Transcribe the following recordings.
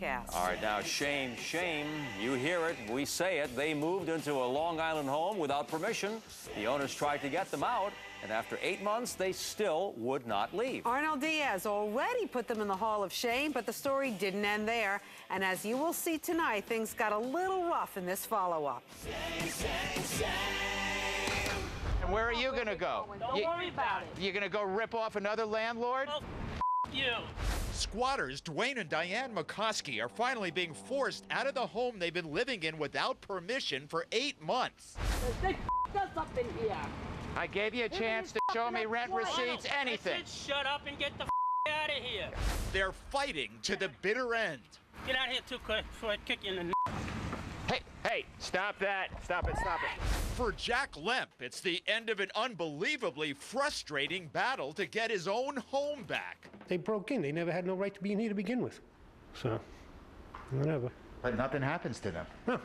broadcast. All right, now, shame, shame. You hear it, we say it. They moved into a Long Island home without permission. The owners tried to get them out, and after 8 months, they still would not leave. Arnold Diaz already put them in the Hall of Shame, but the story didn't end there. And as you will see tonight, things got a little rough in this follow-up. And where are you going to go? Don't worry about it. You're going to go rip off another landlord? Well, you. Squatters Dwayne and Diane McCoskey are finally being forced out of the home they've been living in without permission for 8 months. They us up in here. I gave you a chance to show me rent receipts, anything. I said shut up and get the out of here. They're fighting to the bitter end. Get out of here too quick before I kick you in the Hey, stop that. Stop it, stop it. For Jack Lemp, it's the end of an unbelievably frustrating battle to get his own home back. They broke in. They never had no right to be in here to begin with. So, whatever. But nothing happens to them. Huh.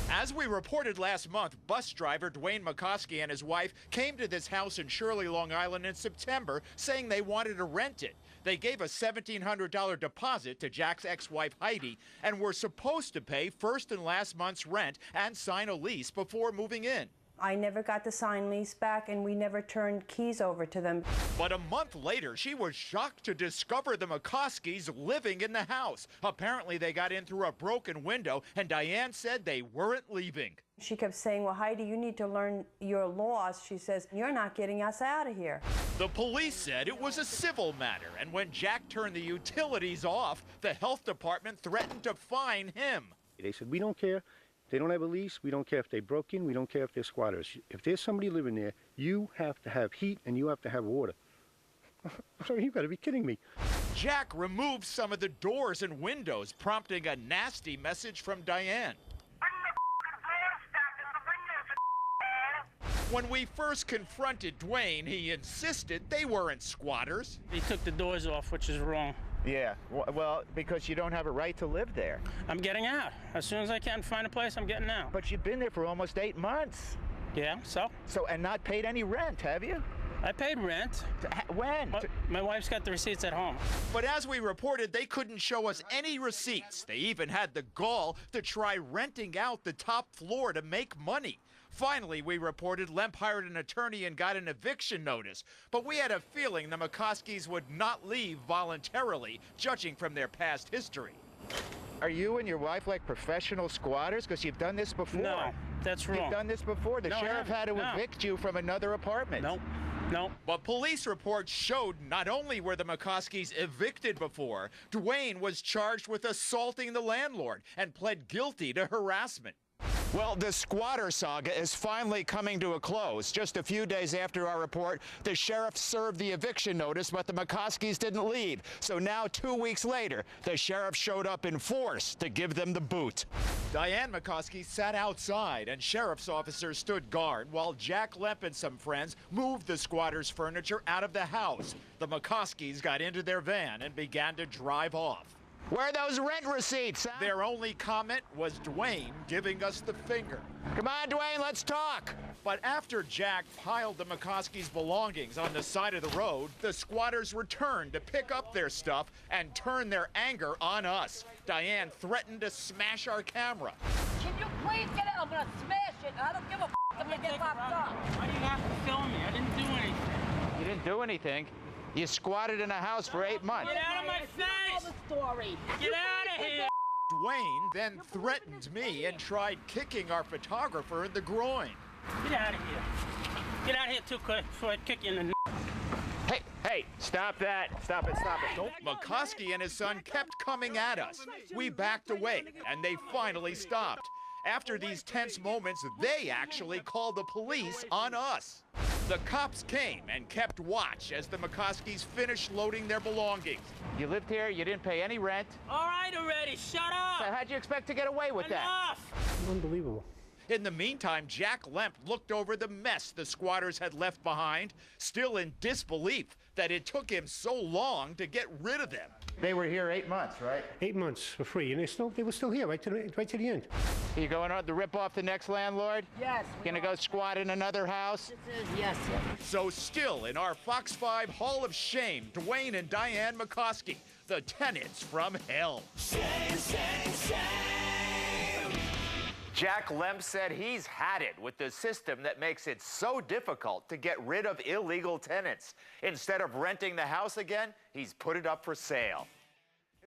As we reported last month, bus driver Dwayne McCoskey and his wife came to this house in Shirley, Long Island in September saying they wanted to rent it. They gave a $1,700 deposit to Jack's ex-wife Heidi and were supposed to pay first and last month's rent and sign a lease before moving in. I never got the signed lease back, and we never turned keys over to them. But a month later, she was shocked to discover the McCoskeys living in the house. Apparently, they got in through a broken window, and Diane said they weren't leaving. She kept saying, well, Heidi, you need to learn your laws. She says, you're not getting us out of here. The police said it was a civil matter, and when Jack turned the utilities off, the health department threatened to fine him. They said, we don't care. They don't have a lease. We don't care if they broke in. We don't care if they're squatters. If there's somebody living there, you have to have heat and you have to have water. So you got to be kidding me. Jack removed some of the doors and windows, prompting a nasty message from Diane. When we first confronted Dwayne, he insisted they weren't squatters. They took the doors off, which is wrong. Yeah, well, because you don't have a right to live there. I'm getting out. As soon as I can find a place, I'm getting out. But you've been there for almost 8 months. Yeah, so? So, and not paid any rent, have you? I paid rent. When? My wife's got the receipts at home. But as we reported, they couldn't show us any receipts. They even had the gall to try renting out the top floor to make money. Finally, we reported Lemp hired an attorney and got an eviction notice. But we had a feeling the McCoskeys would not leave voluntarily, judging from their past history. Are you and your wife like professional squatters? Because you've done this before. No, that's wrong. You've done this before. The No, I sheriff had to haven't. No. evict you from another apartment. No. But police reports showed not only were the McCoskeys evicted before, Dwayne was charged with assaulting the landlord and pled guilty to harassment. Well, the squatter saga is finally coming to a close. Just a few days after our report, the sheriff served the eviction notice, but the McCoskeys didn't leave. So now, 2 weeks later, the sheriff showed up in force to give them the boot. Diane McCoskey sat outside, and sheriff's officers stood guard while Jack Lemp and some friends moved the squatters' furniture out of the house. The McCoskeys got into their van and began to drive off. Where are those rent receipts, huh? Their only comment was Dwayne giving us the finger. Come on, Dwayne, let's talk. But after Jack piled the McCoskeys' belongings on the side of the road, the squatters returned to pick up their stuff and turn their anger on us. Diane threatened to smash our camera. Can you please get it? I'm gonna smash it. I don't give a if it gets locked up. Why do you have to film me? I didn't do anything. You didn't do anything. You squatted in a house for 8 months. Get out of my Tell face! the story. Get out of here! Dwayne then threatened me and tried kicking our photographer in the groin. Get out of here. Get out of here too quick before I kick you in the Hey, stop that. Stop it, stop it. McCoskey and his son kept coming at us. We backed away, and they finally stopped. After these tense moments, they actually called the police on us. The cops came and kept watch as the McCoskeys finished loading their belongings. You lived here, you didn't pay any rent. All right already, shut up! So how'd you expect to get away with that? Enough! Unbelievable. In the meantime, Jack Lemp looked over the mess the squatters had left behind, still in disbelief that it took him so long to get rid of them. They were here 8 months, right? 8 months for free, and they were still here right to the end. Are you going on to rip off the next landlord? Yes. Gonna go squat in another house? This is, yes. So still in our Fox 5 Hall of Shame, Dwayne and Diane McCoskey, the tenants from hell. Shame, shame. Jack Lemp said he's had it with the system that makes it so difficult to get rid of illegal tenants. Instead of renting the house again, he's put it up for sale.